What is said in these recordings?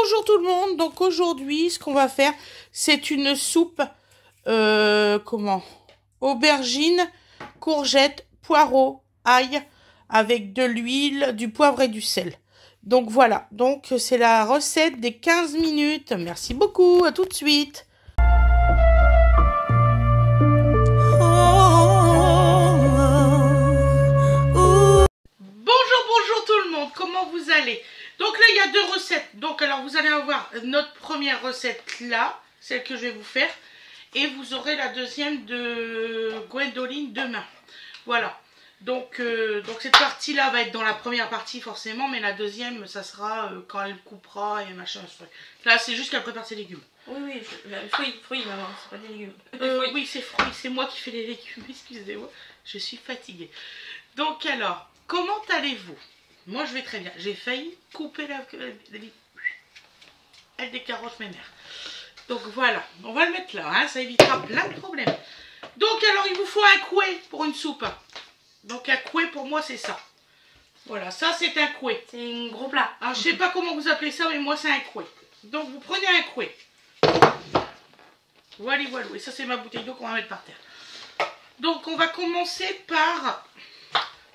Bonjour tout le monde, donc aujourd'hui ce qu'on va faire c'est une soupe aubergine, courgettes, poireaux, ail avec de l'huile, du poivre et du sel. Donc voilà, donc c'est la recette des 15 minutes. Merci beaucoup, à tout de suite. Bonjour tout le monde, comment vous allez? Donc là il y a deux recettes. Donc alors vous allez avoir notre première recette là, celle que je vais vous faire, et vous aurez la deuxième de Gwendoline demain. Voilà. Donc cette partie là va être dans la première partie forcément, mais la deuxième ça sera quand elle coupera et machin. Là c'est juste qu'elle prépare ses légumes. Oui, fruits maman, c'est pas des légumes. Oui c'est fruits, c'est moi qui fais les légumes, excusez-moi, je suis fatiguée. Donc alors, comment allez-vous? Moi je vais très bien, j'ai failli couper elle des carottes mémères. Donc voilà, on va le mettre là, hein, ça évitera plein de problèmes. Donc alors il vous faut un couet pour une soupe. Donc un couet pour moi c'est ça. Voilà, ça c'est un couet. C'est un gros plat. Alors je sais pas comment vous appelez ça, mais moi c'est un couet. Donc vous prenez un couet. Voilà, et ça c'est ma bouteille d'eau qu'on va mettre par terre. Donc on va commencer par...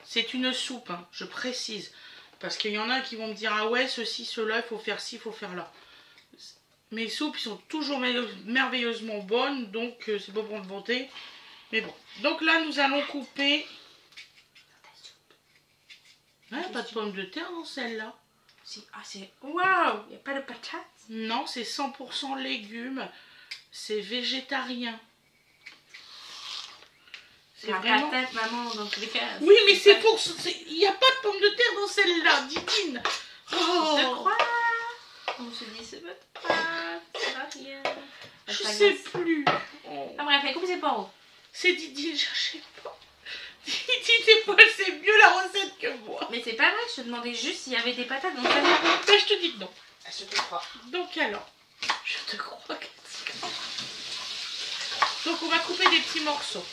C'est une soupe, hein, je précise. Parce qu'il y en a qui vont me dire, ah ouais, ceci, cela, il faut faire ci, il faut faire là. Mes soupes sont toujours merveilleusement bonnes, donc c'est pas pour me vanter. Mais bon, donc là nous allons couper... Ouais, pas de pommes de terre dans celle-là. Ah c'est... Waouh, il n'y a pas de patates? Non, c'est 100% légumes. C'est végétarien. C'est vraiment... patate maman, dans tous les cas. Oui, mais c'est pour... Il n'y a pas de pommes de terre dans celle-là, Didine. Oh. Je te crois. On se dit, c'est pas... Ça va rien. Je sais plus. Oh. Ah bref, coupe ses poireaux. C'est Didine, je sais pas. Didine, c'est mieux la recette que moi. Mais c'est pas vrai, je te demandais juste s'il y avait des patates dans celle-là. Ben, je te dis que non. Je te crois. Donc alors, je te crois. Donc on va couper des petits morceaux.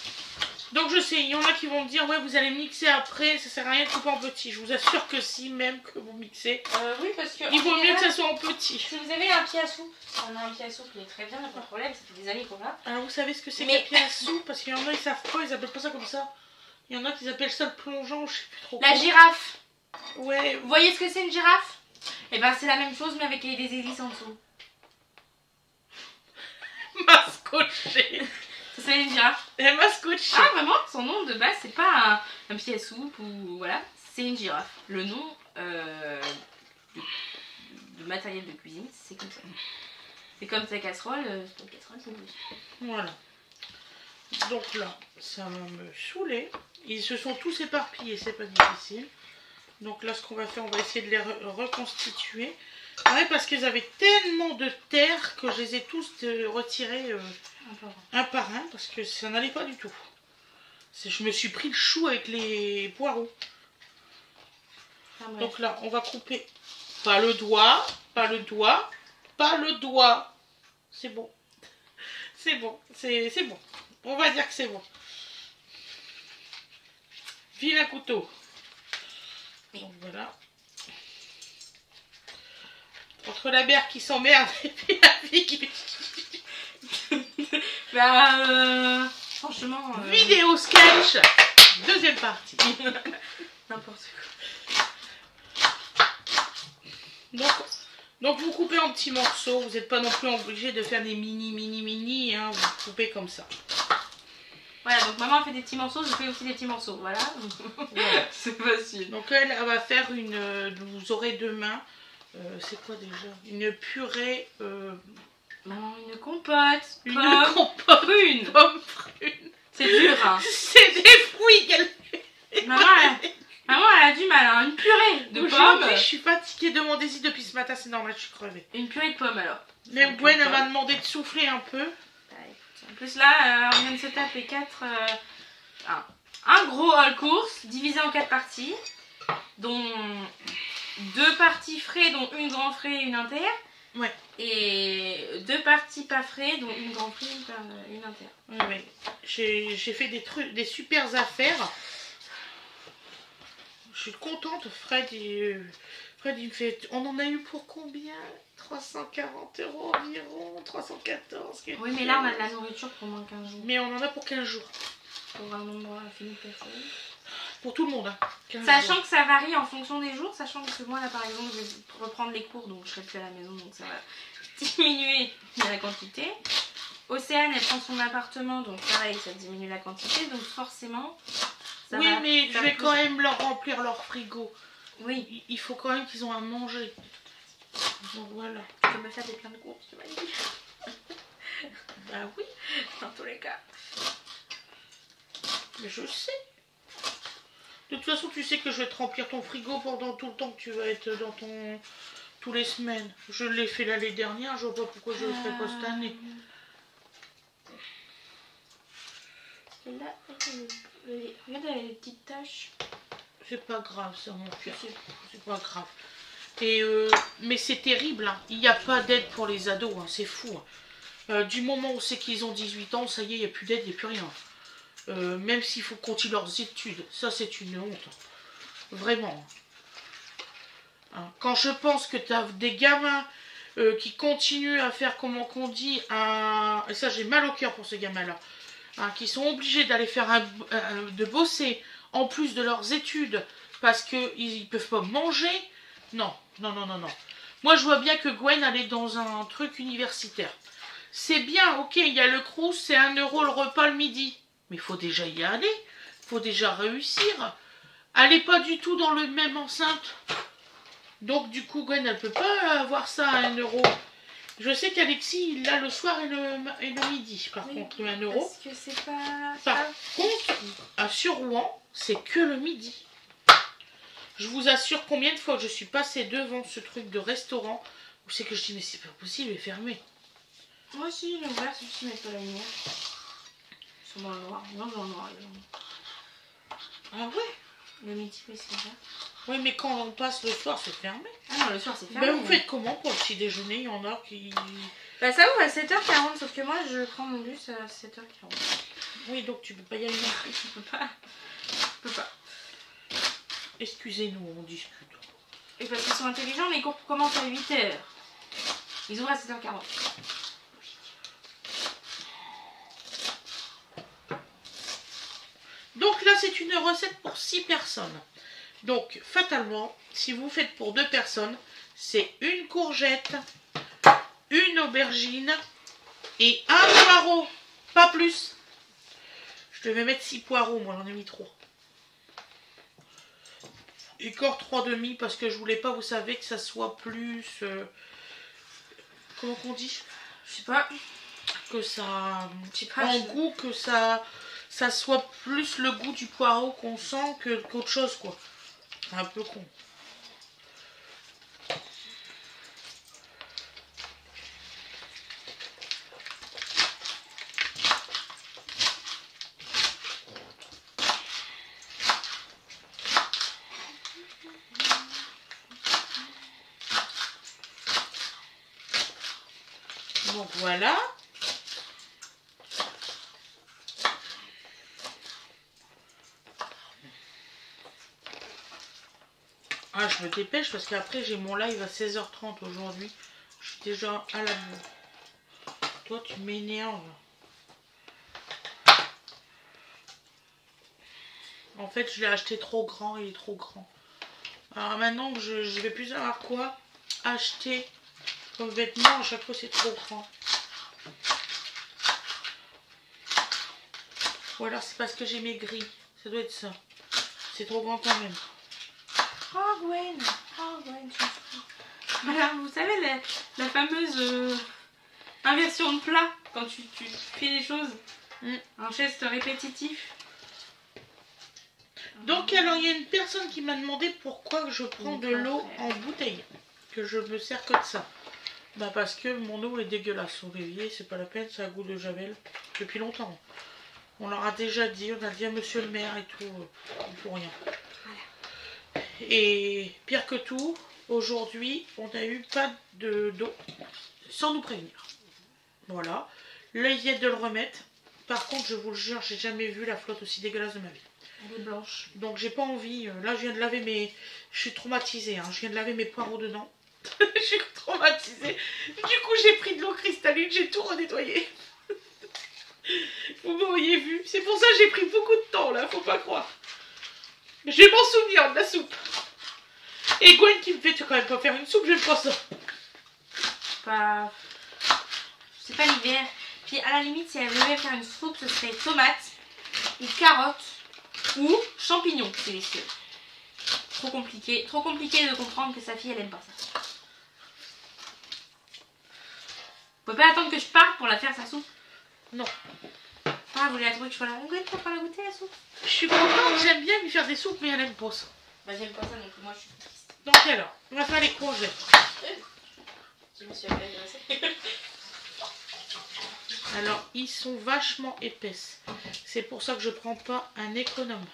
Donc je sais, il y en a qui vont me dire, ouais, vous allez mixer après, ça sert à rien de couper en petit. Je vous assure que si, même que vous mixez, oui, parce que il vaut mieux que ça soit en petit. Si vous avez un pied à soupe, on a un pied à soupe qui est très bien, il n'y a pas de problème, ça fait des années qu'on a. Alors vous savez ce que c'est qu'un pied à soupe? Parce qu'il y en a, ils savent pas, ils appellent pas ça comme ça. Il y en a qui appellent ça le plongeon, je sais plus trop. La girafe. Ouais. Vous voyez ce que c'est une girafe? Et ben c'est la même chose mais avec des hélices en dessous. M'a scotché. Ça s'appelle une girafe. Elle m'a scotché. Ah vraiment, son nom de base c'est pas un pied à soupe ou voilà, c'est une girafe. Le nom de matériel de cuisine c'est comme ça. C'est comme ta casserole, c'est une casserole c'est une... Voilà. Donc là, ça va me saouler. Ils se sont tous éparpillés, c'est pas difficile. Donc là, ce qu'on va faire, on va essayer de les reconstituer. Ouais, parce qu'ils avaient tellement de terre que je les ai tous retirés un par un, parce que ça n'allait pas du tout. Je me suis pris le chou avec les poireaux. Ah ouais. Donc là, on va couper pas le doigt, pas le doigt, pas le doigt. C'est bon. C'est bon, c'est bon. On va dire que c'est bon. Vive un couteau. Donc voilà. Entre la mère qui s'emmerde et puis la fille qui... franchement... Vidéo sketch. Deuxième partie. N'importe quoi. Donc vous coupez en petits morceaux. Vous n'êtes pas non plus obligé de faire des mini, hein. Vous coupez comme ça. Voilà, donc maman fait des petits morceaux, je fais aussi des petits morceaux, voilà. C'est facile. Donc elle va faire une... Vous aurez demain... c'est quoi déjà? Une purée... Maman, une compote. Une compote prune. Pomme prune. C'est dur, hein. C'est des fruits qu'elle fait. Maman, elle a du mal, hein. Une purée de pommes. Je suis fatiguée de mon désir depuis ce matin, c'est normal, je suis crevée. Une purée de pommes alors. Mais Gwen, elle m'a demandé de souffler un peu. Bah, écoute, en plus là, on vient de se taper un gros all-course divisé en 4 parties, dont 2 parties frais, dont une grand frais et une inter. Ouais. Et 2 parties pas frais, dont une grand frais et une inter. Ouais. J'ai fait des super affaires. Je suis contente. Fred il me fait... On en a eu pour combien? 340 € environ, 314. Oui, mais là, on a de la nourriture pour moins 15 jours. Mais on en a pour 15 jours. Pour un nombre infini de personnes. Pour tout le monde, hein. Sachant que ça varie en fonction des jours, sachant que moi, là, par exemple, je vais reprendre les cours, donc je serai plus à la maison, donc ça va diminuer la quantité. Océane, elle prend son appartement, donc pareil, ça diminue la quantité, donc forcément... Oui, mais je vais quand même leur remplir leur frigo. Oui. Il faut quand même qu'ils ont à manger. Donc voilà. Tu peux me faire des plein de courses, tu m'as dit. Bah oui. Dans tous les cas. Mais je sais. De toute façon, tu sais que je vais te remplir ton frigo pendant tout le temps que tu vas être dans ton... tous les semaines. Je l'ai fait l'année dernière, je vois pas pourquoi je le ferai pas cette année. Et là, regarde les petites taches. C'est pas grave ça, mon cœur. C'est pas grave. Et mais c'est terrible, hein. Il n'y a pas d'aide pour les ados, hein. C'est fou. Hein. Du moment où c'est qu'ils ont 18 ans, ça y est, il n'y a plus d'aide, il n'y a plus rien. Même s'il faut continuer leurs études, ça c'est une honte. Vraiment. Hein. Quand je pense que tu as des gamins qui continuent à faire, comment qu'on dit, et ça j'ai mal au cœur pour ces gamins-là, hein, qui sont obligés d'aller faire de bosser en plus de leurs études parce qu'ils ne peuvent pas manger. Non, non, non, non, non. Moi, je vois bien que Gwen, elle est dans un truc universitaire. C'est bien, ok, il y a le Crous, c'est 1 € le repas le midi. Mais il faut déjà y aller. Il faut déjà réussir. Elle n'est pas du tout dans le même enceinte. Donc, du coup, Gwen, elle ne peut pas avoir ça à 1 €. Je sais qu'Alexis, il l'a le soir et le midi, par contre, le 1 €. Parce que c'est pas... Par contre, sur Rouen, c'est que le midi. Je vous assure combien de fois je suis passée devant ce truc de restaurant où c'est que je dis mais c'est pas possible, il est fermé. Moi aussi, il est ouvert, c'est juste mettre pas la lumière. Ils sont dans le noir. Non, dans le noir. Ah ouais? Le midi, oui, c'est ouvert. Oui, mais quand on passe le soir, c'est fermé. Ah non, le soir, c'est fermé. Ben, vous faites comment pour le petit déjeuner? Il y en a qui... Bah ça ouvre à 7h40, sauf que moi, je prends mon bus à 7h40. Oui, donc tu peux pas y aller non plus. Je peux pas. Je peux pas. Excusez-nous, on discute. Et parce qu'ils sont intelligents, mais ils cours commencent à 8h. Ils ouvrent à 7h40. Donc là, c'est une recette pour 6 personnes. Donc, fatalement, si vous faites pour 2 personnes, c'est une courgette, une aubergine et un poireau. Pas plus. Je devais mettre 6 poireaux, moi j'en ai mis 3. Et encore 3 demi parce que je voulais pas, vous savez, que ça soit plus... comment qu'on dit? Je sais pas. Que ça... Je sais pas. En goût, que ça soit plus le goût du poireau qu'on sent qu'autre chose, quoi. C'est un peu con. Donc voilà. Ah, je me dépêche parce qu'après j'ai mon live à 16h30 aujourd'hui. Je suis déjà à la bourre. Toi, tu m'énerves. En fait, je l'ai acheté trop grand, il est trop grand. Alors maintenant, je vais plus savoir quoi acheter comme vêtements. À chaque fois, c'est trop grand. Ou alors c'est parce que j'ai maigri. Ça doit être ça. C'est trop grand quand même. Oh Gwen, oh Gwen, voilà, vous savez la fameuse inversion de plat quand tu fais les choses, un geste répétitif. Donc alors il y a une personne qui m'a demandé pourquoi je prends de l'eau en bouteille, que je me sers que de ça. Bah parce que mon eau est dégueulasse au l'évier, c'est pas la peine, ça a goût de javel depuis longtemps. On leur a déjà dit, on a dit à monsieur le maire et tout, il faut rien. Et pire que tout, aujourd'hui, on a eu pas d'eau sans nous prévenir. Voilà. Là, ils viennent de le remettre. Par contre, je vous le jure, j'ai jamais vu la flotte aussi dégueulasse de ma vie. Elle est blanche. Donc, j'ai pas envie. Là, je viens de laver mes... Je suis traumatisée. Hein. Je viens de laver mes poireaux dedans. Je suis traumatisée. Du coup, j'ai pris de l'eau cristalline, j'ai tout renettoyé. Vous m'auriez vu. C'est pour ça que j'ai pris beaucoup de temps, là, faut pas croire. Je vais m'en souvenir de la soupe. Et Gwen qui me fait, tu vas quand même pas faire une soupe, j'aime pas ça. Pas... C'est pas l'hiver. Puis à la limite, si elle devait faire une soupe, ce serait tomates ou carottes ou champignons. C'est les seuls. Trop compliqué de comprendre que sa fille elle aime pas ça. Vous pouvez pas attendre que je parte pour la faire sa soupe? Non. Ah, vous voulez attendre que je sois là? Gwen, tu vas pas la goûter la soupe? Je suis contente, j'aime bien lui faire des soupes, mais elle aime pas ça. Bah j'aime pas ça donc moi je suis triste. Donc alors, on va faire les courgettes. Je me suis agressée. Alors, ils sont vachement épaisses. C'est pour ça que je prends pas un économe.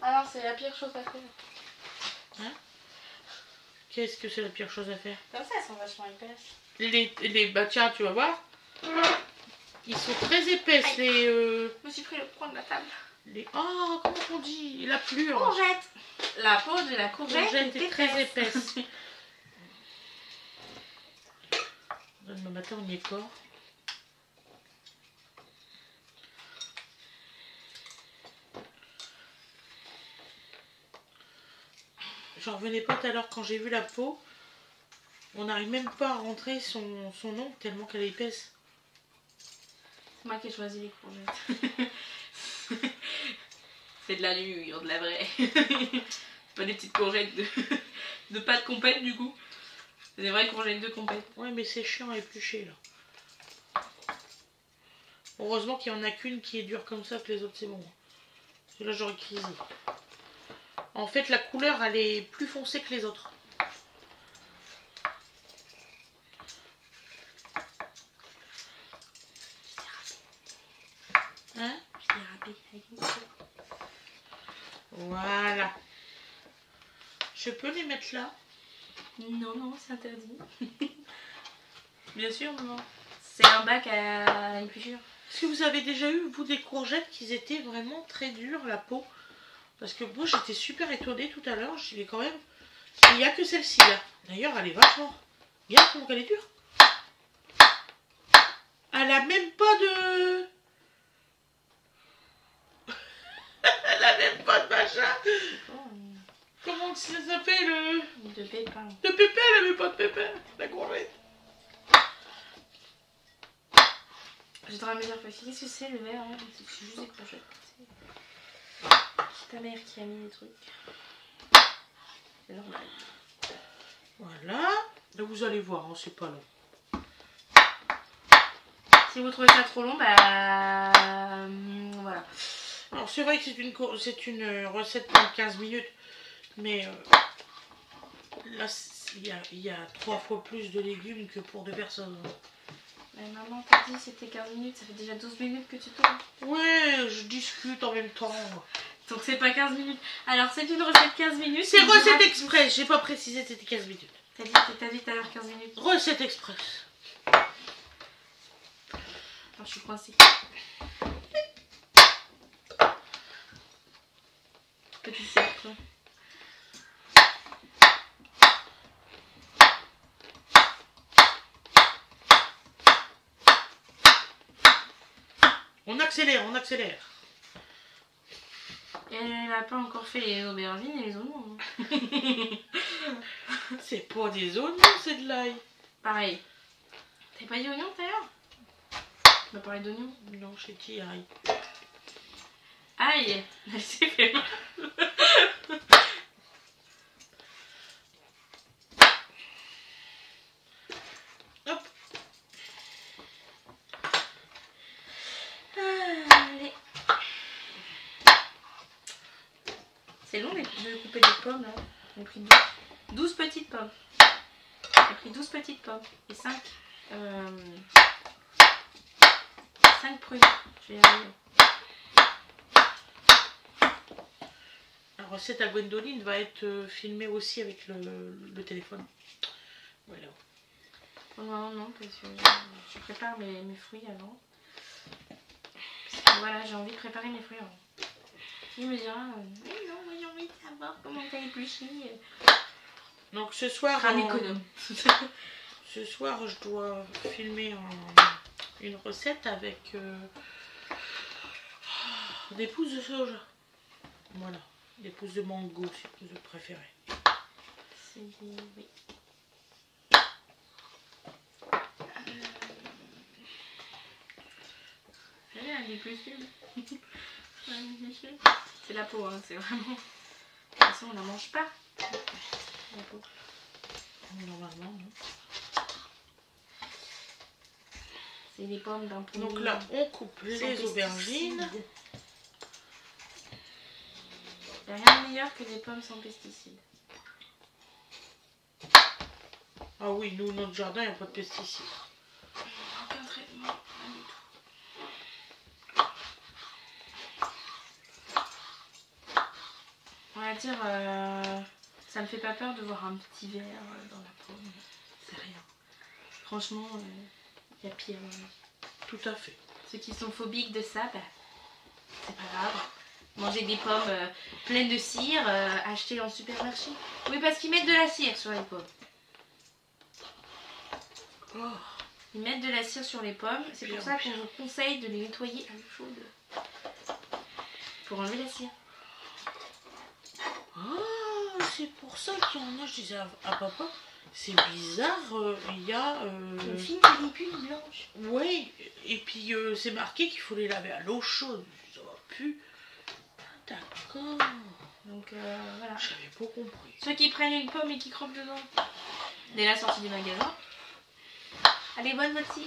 Alors c'est la pire chose à faire. Hein? Qu'est-ce que c'est la pire chose à faire? Comme ça, elles sont vachement épaisses. Bah tiens, tu vas voir. Ils sont très épaisses, Aïe. les... Je me suis pris le coin de la table. Oh, comment on dit? La plure. Courgette. La peau de la courgette Est très épaisse. Demain matin, on y est pas. J'en revenais pas tout à l'heure quand j'ai vu la peau. On n'arrive même pas à rentrer son ongle tellement qu'elle est épaisse. C'est moi qui ai choisi les courgettes. C'est de la lure, de la vraie. Pas des petites courgettes de pâte compète du coup. C'est des vraies courgettes de compète. Ouais, mais c'est chiant à éplucher là. Heureusement qu'il n'y en a qu'une qui est dure comme ça, que les autres c'est bon. Parce que là j'aurais crisé. En fait, la couleur elle est plus foncée que les autres. Hein? Je l'ai râpé avec une coupe. Voilà. Je peux les mettre là? Non, non, c'est interdit. Bien sûr, maman. C'est un bac à épluchure. Est-ce que vous avez déjà eu, vous, des courgettes qui étaient vraiment très dures, la peau? Parce que moi, j'étais super étonnée tout à l'heure. Je dis quand même, il n'y a que celle-ci là. D'ailleurs, elle est vachement... Regarde comment elle est dure. Elle a même pas de... Elle a même pas de machin. Comment ça s'appelle? De pépins. De pépin, elle avait pas de pépin, la courgette. J'étais en train de me dire, qu'est-ce que c'est le verre hein? C'est juste des courgettes. C'est ta mère qui a mis des trucs. C'est normal. Voilà. Là, vous allez voir, hein, c'est pas long. Si vous trouvez ça trop long, bah... voilà. Alors, c'est vrai que c'est une recette pour 15 minutes. Mais là, il y a 3 fois plus de légumes que pour 2 personnes. Mais maman t'a dit c'était 15 minutes, ça fait déjà 12 minutes que tu tournes. Ouais, je discute en même temps. Donc c'est pas 15 minutes. Alors c'est une recette 15 minutes. C'est recette express, j'ai pas précisé c'était 15 minutes. T'as dit tout à l'heure 15 minutes. Recette express. Attends, je suis coincée. Petit cercle. On accélère, on accélère. Et elle n'a pas encore fait les aubergines et les oignons. C'est pas des oignons, c'est de l'ail. Pareil. T'as pas dit oignons tout à l'heure? Tu m'as parlé d'oignons? Non, j'ai dit ail. Aïe. Elle s'est fait mal. Hop. Allez. C'est long de couper des pommes là. J'ai pris 12 petites pommes. J'ai pris 12 petites pommes et 5 prunes. Je vais y arriver. La recette à Gwendoline va être filmée aussi avec le téléphone. Voilà. Non, non, parce que je prépare mes fruits avant. Parce que voilà, j'ai envie de préparer mes fruits avant. Il me dira, mais non, moi j'ai envie de savoir comment t'as épluché. Donc ce soir, Un économe. ce soir, je dois filmer une recette avec des pousses de soja. Voilà, des pousses de mango si vous préférez. Oui. Elle est possible. C'est la peau, hein, c'est vraiment. De toute façon, on n'en mange pas. La peau. Normalement, non. C'est les pommes d'un poulet. Donc là, on coupe les aubergines. Il n'y a rien de meilleur que des pommes sans pesticides. Ah oui, nous, notre jardin, il n'y a pas de pesticides. Aucun traitement, rien du tout. On va dire, ça me fait pas peur de voir un petit verre dans la pomme. C'est rien. Franchement, il y a pire. Tout à fait. Ceux qui sont phobiques de ça, bah, c'est pas grave. Manger des pommes pleines de cire, achetées en supermarché. Oui, parce qu'ils mettent de la cire sur les pommes. Oh. Ils mettent de la cire sur les pommes. C'est pour ça qu'on vous conseille de les nettoyer à l'eau chaude. Pour enlever la cire. Ah, c'est pour ça qu'il y en a, je disais à papa, c'est bizarre, il y a... Une fine pellicule blanche. Oui, et puis c'est marqué qu'il faut les laver à l'eau chaude. Ça va plus. D'accord. Donc voilà. J'avais pas compris. Ceux qui prennent une pomme et qui croquent dedans. Dès la sortie du magasin. Elle est bonne votre cire.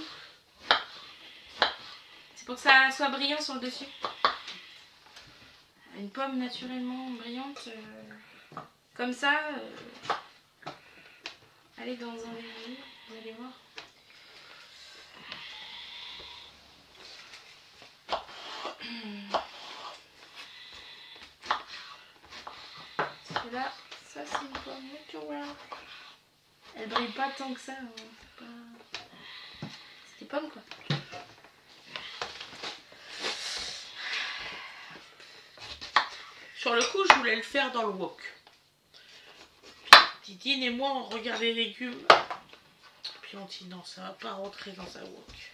C'est pour que ça soit brillant sur le dessus. Une pomme naturellement brillante. Comme ça. Allez dans un verre, vous allez voir. Parce que là, ça c'est une pomme naturelle. Elle brille pas tant que ça. Hein. C'est des pommes quoi. Sur le coup, je voulais le faire dans le wok. Didine et moi, on regarde les légumes. Puis on dit non, ça va pas rentrer dans un wok.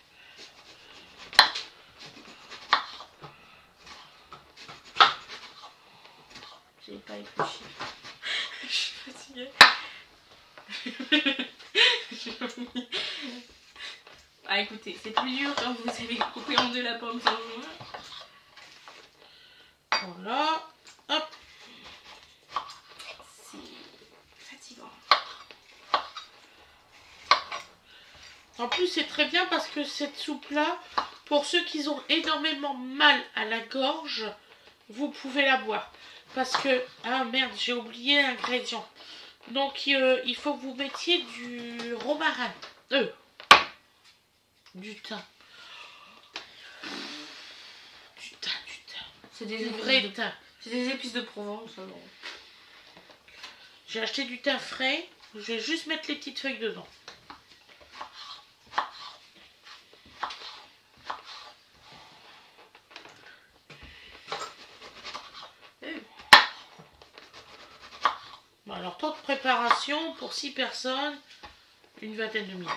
J'ai pas épluché. Je suis fatiguée. Ah écoutez, c'est plus dur quand vous avez coupé en deux la pomme sans joint. Voilà. Hop. C'est fatigant. En plus, c'est très bien parce que cette soupe-là, pour ceux qui ont énormément mal à la gorge, vous pouvez la boire. Parce que, ah merde, j'ai oublié l'ingrédient. Donc, il faut que vous mettiez du romarin. Du thym. Du thym. C'est des Du épices vrai de... thym. C'est des épices de Provence. Alors. J'ai acheté du thym frais. Je vais juste mettre les petites feuilles dedans. Bon, alors, temps de préparation pour 6 personnes, une vingtaine de minutes.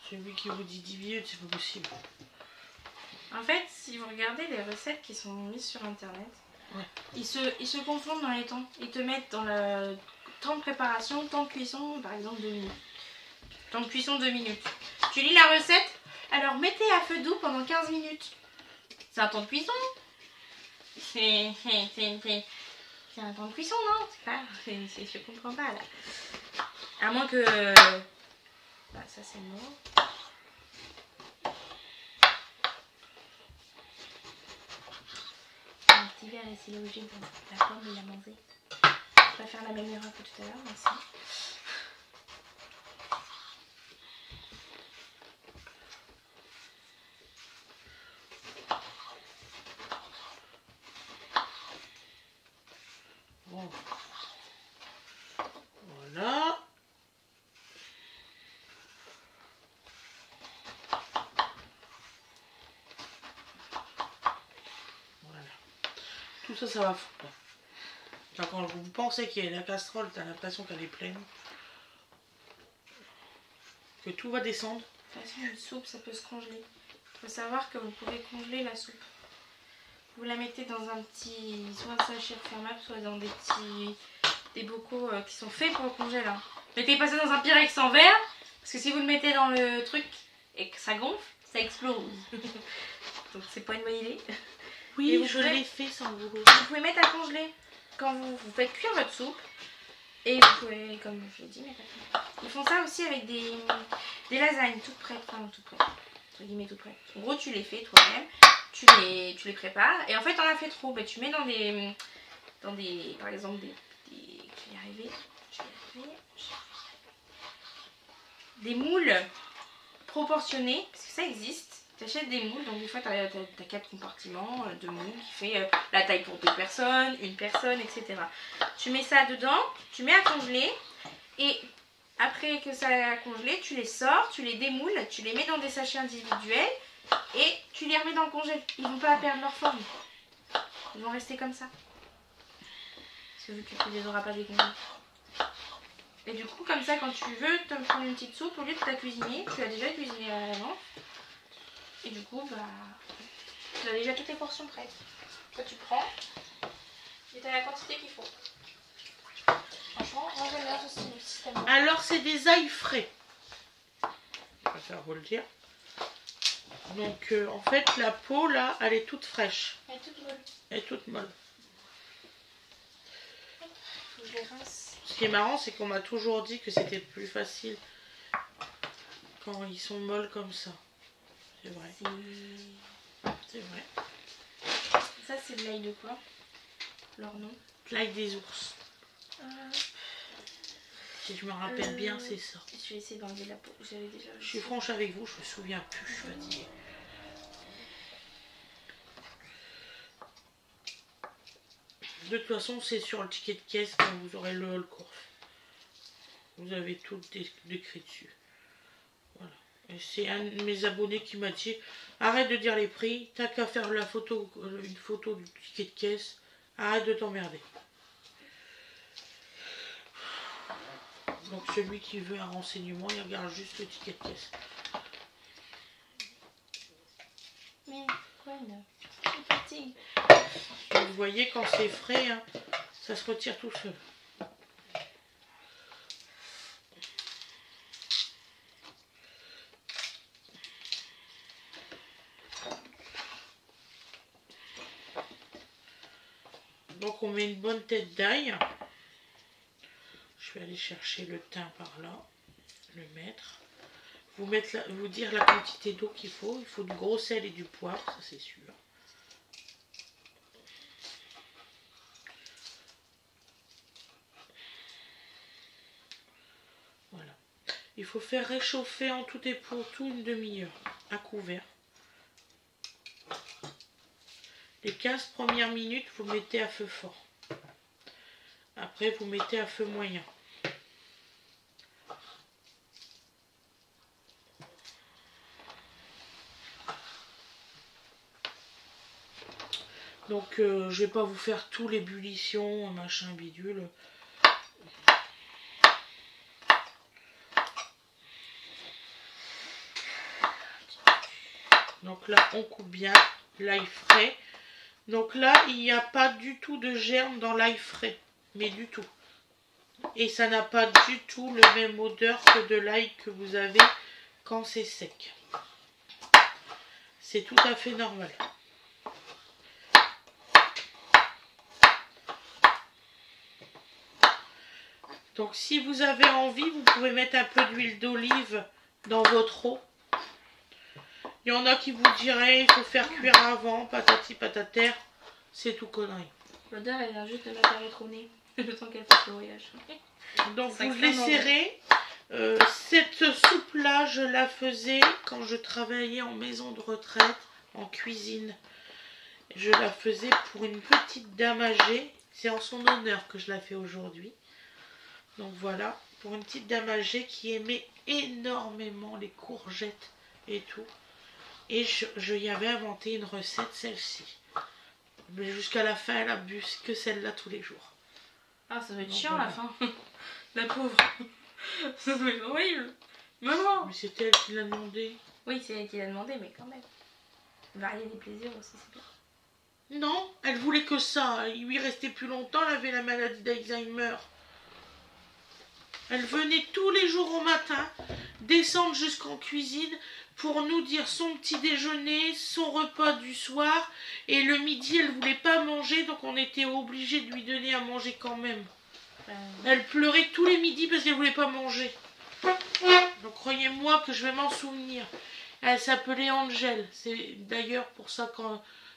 Celui qui vous dit 10 minutes, c'est pas possible. En fait, si vous regardez les recettes qui sont mises sur internet, ouais. ils se confondent dans les temps. Ils te mettent dans le temps de préparation, temps de cuisson, par exemple 2 minutes. Temps de cuisson 2 minutes. Tu lis la recette, alors mettez à feu doux pendant 15 minutes. C'est un temps de cuisson. C'est un temps de cuisson, non? C'est pas, je comprends pas là. À moins que... Bah, ça c'est mort. Un petit verre ici logique dans la pomme, il a mangé. Je vais faire la même erreur que tout à l'heure, merci. Bon. Voilà. tout ça, ça va fondre. Enfin, quand vous pensez qu'il y a la casserole, t'as l'impression qu'elle est pleine. Que tout va descendre. De toute façon, une soupe, ça peut se congeler. Il faut savoir que vous pouvez congeler la soupe. Vous la mettez dans un petit, soit un sachet refermable, soit dans des bocaux qui sont faits pour le congèle. Hein. Mettez pas ça dans un Pyrex en verre, parce que si vous le mettez dans le truc et que ça gonfle, ça explose. Donc c'est pas une bonne idée. Oui, je l'ai fait sans vouloir. Vous pouvez mettre à congeler quand vous faites cuire votre soupe. Et vous pouvez, comme je l'ai dit, mettre à congeler. Ils font ça aussi avec des lasagnes toutes prêtes. Enfin, toutes prêtes. Entre guillemets, toutes prêtes. En gros, tu les fais toi-même. Tu les prépares. Et en fait, on a fait trop. Ben, tu mets dans des, par exemple, je vais y arriver. Des moules proportionnés. Parce que ça existe. Tu achètes des moules, donc des fois tu as 4 compartiments de moules qui fait la taille pour 2 personnes, 1 personne, etc. Tu mets ça dedans, tu mets à congeler et après que ça a congelé, tu les sors, tu les démoules, tu les mets dans des sachets individuels et tu les remets dans le congèle. Ils vont pas perdre leur forme. Ils vont rester comme ça. Parce que vu que tu les auras pas décongelés. Et du coup, comme ça, quand tu veux te prendre une petite soupe, au lieu de la cuisiner, tu l'as déjà cuisinée à l'avance. Et du coup, bah, tu as déjà toutes les portions prêtes. Toi, tu prends et tu as la quantité qu'il faut. Franchement, moi j'aime bien ce système. Alors, c'est des ails frais. Je préfère vous le dire. Donc, en fait, la peau, là, elle est toute fraîche. Elle est toute molle. Elle est toute molle. Faut que je les rince. Ce qui est marrant, c'est qu'on m'a toujours dit que c'était plus facile quand ils sont molles comme ça. C'est vrai. C'est vrai. Ça, c'est de l'ail de quoi? Leur nom? L'ail des ours. Si je me rappelle bien, c'est ça. Je vais essayer d'enlever la peau. J'avais déjà. Je suis franche avec vous, je me souviens plus, je suis fatiguée. De toute façon, c'est sur le ticket de caisse quand vous aurez le course. Vous avez tout décrit dessus. Voilà. Et c'est un de mes abonnés qui m'a dit arrête de dire les prix, t'as qu'à faire la photo, une photo du ticket de caisse, arrête de t'emmerder. Donc celui qui veut un renseignement, il regarde juste le ticket de caisse. Mais quoi là? Vous voyez, quand c'est frais, hein, ça se retire tout seul. Donc on met une bonne tête d'ail. Je vais aller chercher le thym par là, le mettre. Vous dire la quantité d'eau qu'il faut. Il faut du gros sel et du poivre, ça c'est sûr. Voilà. Il faut faire réchauffer en tout et pour tout une demi-heure à couvert. Les 15 premières minutes, vous mettez à feu fort. Après, vous mettez à feu moyen. Donc, je vais pas vous faire tout l'ébullition, machin bidule. Donc là, on coupe bien l'ail frais. Donc là, il n'y a pas du tout de germe dans l'ail frais. Mais du tout. Et ça n'a pas du tout le même odeur que de l'ail que vous avez quand c'est sec. C'est tout à fait normal. Donc si vous avez envie, vous pouvez mettre un peu d'huile d'olive dans votre eau. Il y en a qui vous diraient il faut faire cuire avant, patati patatère. C'est tout connerie. L'odeur, elle vient juste de m'apparaître au nez. Le temps qu'elle fasse le voyage. Donc vous laisserez. Cette soupe-là, je la faisais quand je travaillais en maison de retraite, en cuisine. Je la faisais pour une petite dame âgée. C'est en son honneur que je la fais aujourd'hui. Donc voilà, pour une petite dame âgée qui aimait énormément les courgettes et tout. Et je y avais inventé une recette, celle-ci. Mais jusqu'à la fin, elle a bu que celle-là tous les jours. Ah, ça doit être Donc, chiant voilà. à la fin. La pauvre. Ça doit être horrible. Maman. Mais c'était elle qui l'a demandé. Oui, c'est elle qui l'a demandé, mais quand même. Varier les plaisirs aussi, c'est bien. Non, elle voulait que ça. Il lui restait plus longtemps, elle avait la maladie d'Alzheimer. Elle venait tous les jours au matin, descendre jusqu'en cuisine pour nous dire son petit déjeuner, son repas du soir. Et le midi, elle voulait pas manger, donc on était obligé de lui donner à manger quand même. Elle pleurait tous les midis parce qu'elle voulait pas manger. Donc croyez-moi que je vais m'en souvenir. Elle s'appelait Angèle. C'est d'ailleurs pour ça que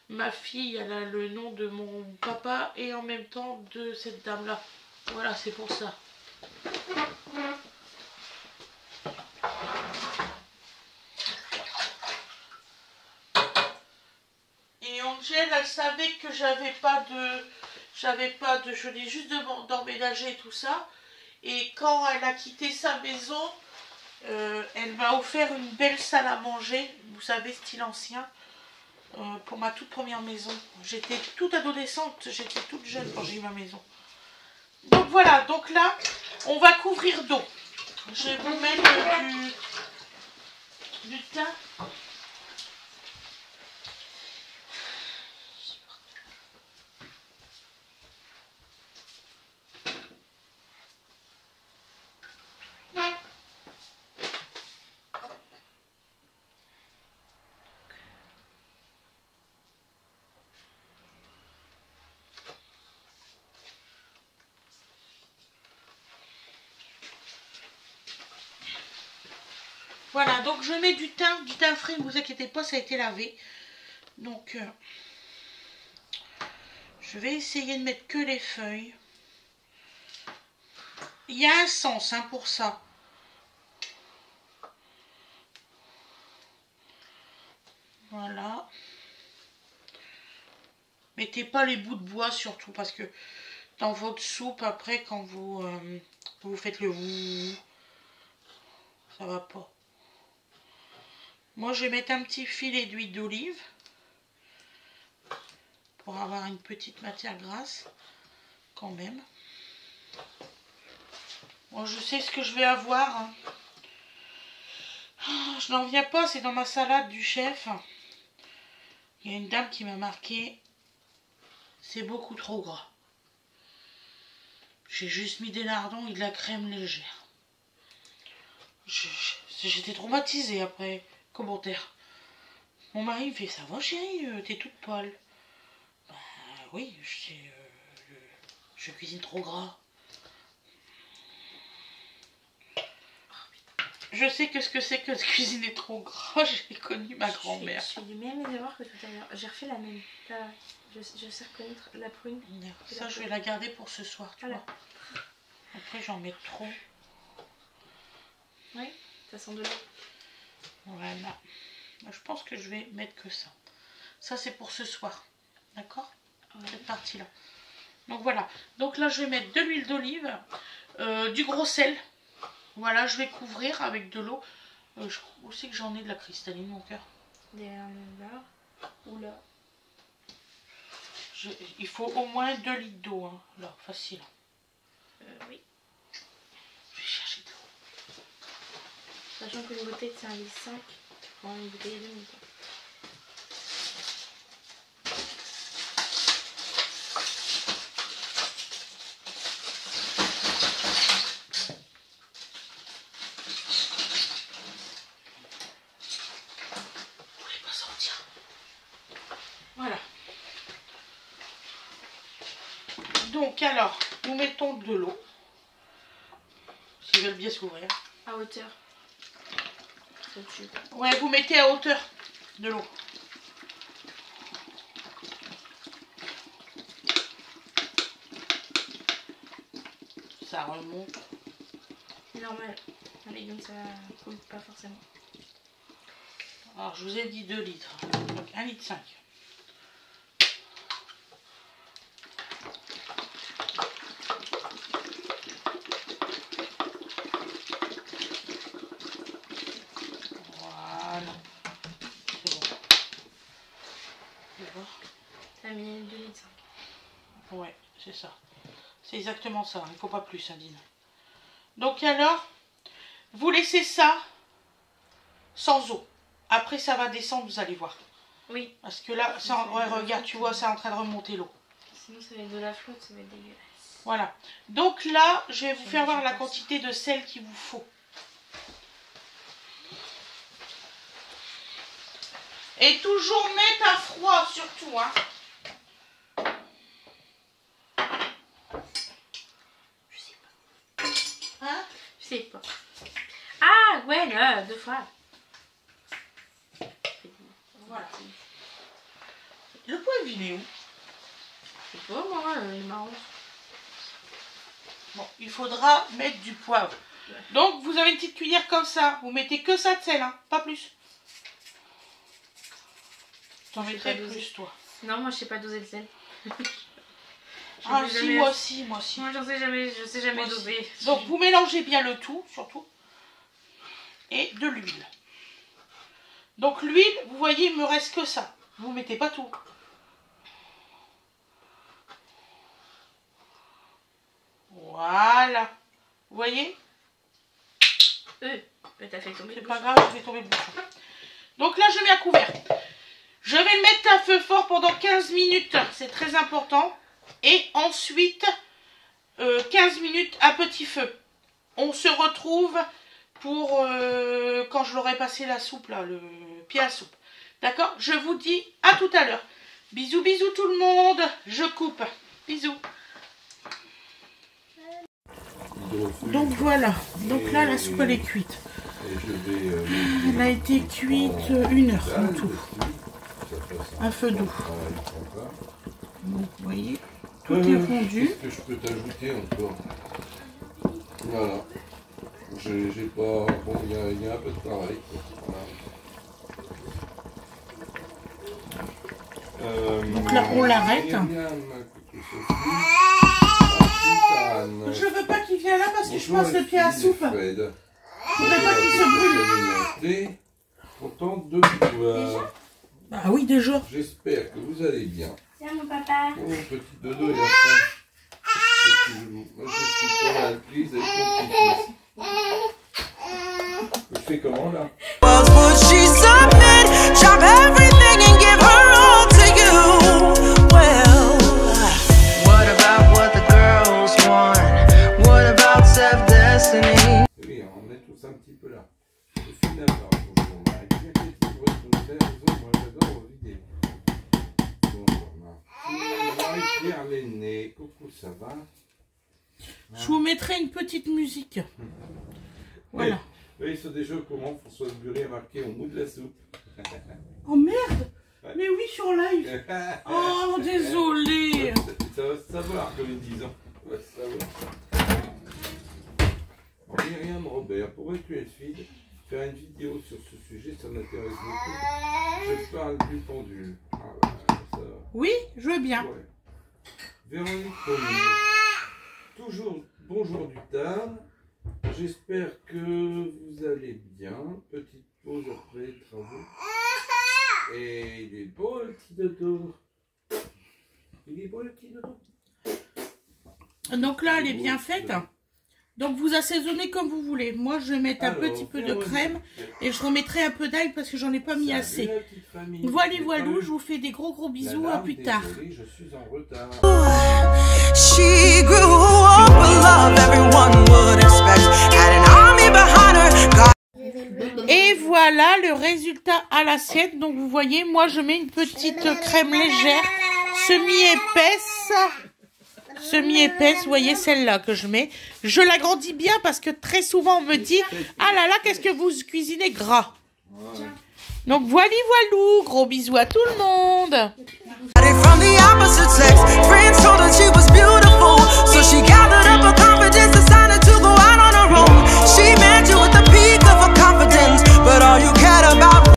ma fille, elle a le nom de mon papa et en même temps de cette dame-là. Voilà, c'est pour ça. Et Angèle, elle savait que j'avais pas de, je venais juste d'emménager et tout ça. Et quand elle a quitté sa maison, elle m'a offert une belle salle à manger, vous savez, style ancien, pour ma toute première maison. J'étais toute adolescente, j'étais toute jeune quand j'ai eu ma maison. Donc voilà, donc là, on va couvrir d'eau. Je vais vous mettre du thym. Voilà, donc je mets du thym frais, ne vous inquiétez pas, ça a été lavé. Donc, je vais essayer de mettre que les feuilles. Il y a un sens pour ça. Voilà. Mettez pas les bouts de bois surtout parce que dans votre soupe, après, quand vous faites le vous, ça va pas. Moi, je vais mettre un petit filet d'huile d'olive pour avoir une petite matière grasse quand même. Bon, je sais ce que je vais avoir. Hein. Je n'en viens pas, c'est dans ma salade du chef. Il y a une dame qui m'a marqué, c'est beaucoup trop gras. J'ai juste mis des lardons et de la crème légère. J'étais traumatisée après. Commentaire. Mon mari me fait, ça va chérie, t'es toute pâle. Bah oui, je cuisine trop gras. Je sais que ce que c'est que de cuisiner trop gras, j'ai connu ma grand-mère. Je fais du même devoir que tout à l'heure. J'ai refait la même. Là, je sais reconnaître la prune. Ça, je vais la garder pour ce soir, tu vois. Après, j'en mets trop. Oui, ça sent de l'eau. Voilà. Je pense que je vais mettre que ça. Ça, c'est pour ce soir. D'accord? Cette partie-là. Donc voilà. Donc là, je vais mettre de l'huile d'olive, du gros sel. Voilà, je vais couvrir avec de l'eau. Je crois aussi que j'en ai de la cristalline, mon cœur. Derrière le là ou là. Il faut au moins 2 litres d'eau. Hein. Là, facile. Oui. Je vais chercher de l'eau. Sachant qu'une bouteille, c'est 1,5 litre. Bon, une bouteille et demie, quoi. Voilà. Donc alors, nous mettons de l'eau. S'ils veulent bien s'ouvrir. À hauteur. Au-dessus. Ouais, vous mettez à hauteur de l'eau. Ça remonte. C'est normal. Un légume, ça coule pas forcément. Alors, je vous ai dit 2 litres. Donc 1,5 litre. Voilà. C'est bon. Ça a mis 2,5 litres. Ouais, c'est ça. C'est exactement ça. Il ne faut pas plus, Nadine. Donc alors, vous laissez ça sans eau. Après, ça va descendre, vous allez voir. Oui. Parce que là, ça, ouais, regarde, tu vois, c'est en train de remonter l'eau. Sinon, ça va être de la flotte, ça va être dégueulasse. Voilà. Donc là, je vais vous faire voir la quantité de sel qu'il vous faut. Et toujours mettre à froid, surtout, hein. Je sais pas. Hein? Je sais pas. Ah, ouais, là, 2 fois. Voilà. Le poivre, il est où? Je sais pas, moi, il est marrant. Bon, il faudra mettre du poivre. Donc, vous avez une petite cuillère comme ça. Vous mettez que ça de sel, hein, pas plus. T'en mettrais plus, toi. Non, moi, je sais pas doser le sel. Ah, si, moi aussi, moi aussi. Moi, je sais jamais doser. Donc, vous mélangez bien le tout, surtout. Et de l'huile. Donc, l'huile, vous voyez, il me reste que ça. Vous mettez pas tout. Voilà. Vous voyez? T'as fait tomber. C'est pas grave, je vais tomber le bouchon. Donc là, je mets à couvert. Je vais le mettre à feu fort pendant 15 minutes. C'est très important. Et ensuite, 15 minutes à petit feu. On se retrouve pour quand je l'aurai passé la soupe, là, le pied à soupe. D'accord? Je vous dis à tout à l'heure. Bisous, bisous tout le monde. Je coupe. Bisous. Donc voilà. Donc là, la soupe, elle est cuite. Elle a été cuite 1 heure en tout. À feu doux. Donc, vous voyez, tout est fondu. Qu'est-ce que je peux t'ajouter encore? Voilà. J'ai pas... Bon, il y a un peu de travail. Voilà. Donc là, on l'arrête. Je veux pas qu'il vienne là parce que je passe le pied à soupe. Je voudrais pas qu'il se brûle. Contente de vous voir. Bah oui, déjà. J'espère que vous allez bien. Tiens, mon papa. Oh, petit dodo, il a faim. Moi, je suis pas mal prise avec mon petit-fils. Je fais comment, là? Oui, on est tous un petit peu là. Je suis d'accord. Bonjour, Marie. Bien que les petits bruits de faire, moi j'adore vos vidéos. Bonjour, Marie-Pierre Lenné. Coucou, ça va? Je vous mettrai une petite musique. Voilà. Oui, c'est déjà comment Françoise Bury a marqué au bout de la soupe. Oh merde! Mais oui, sur live. Oh, désolé. Ça va se savoir, comme ils disent. Ça va se savoir. Myriam Robert, pourrais-tu, Elfide, faire une vidéo sur ce sujet? Ça m'intéresse beaucoup. Je parle du pendule. Ah, bah, ça... Oui, je veux bien. Ouais. Véronique Pommier. Toujours bonjour du tard. J'espère que vous allez bien. Petite pause après les travaux. Et il est beau le petit dodo. Il est beau le petit dodo. Donc là, elle est bien faite. Donc vous assaisonnez comme vous voulez. Moi, je vais mettre un petit peu de crème et je remettrai un peu d'ail parce que j'en ai pas mis assez. Voilà, voilou, je vous fais des gros bisous. À plus tard. Je suis en retard. She grew up with love everyone would expect. Had an army behind her. Et voilà le résultat à l'assiette. Donc vous voyez, moi je mets une petite crème légère, semi-épaisse, vous voyez celle-là que je mets. Je l'agrandis bien parce que très souvent on me dit « Ah là là, qu'est-ce que vous cuisinez gras ?» Donc voilou, gros bisous à tout le monde. From the opposite sex.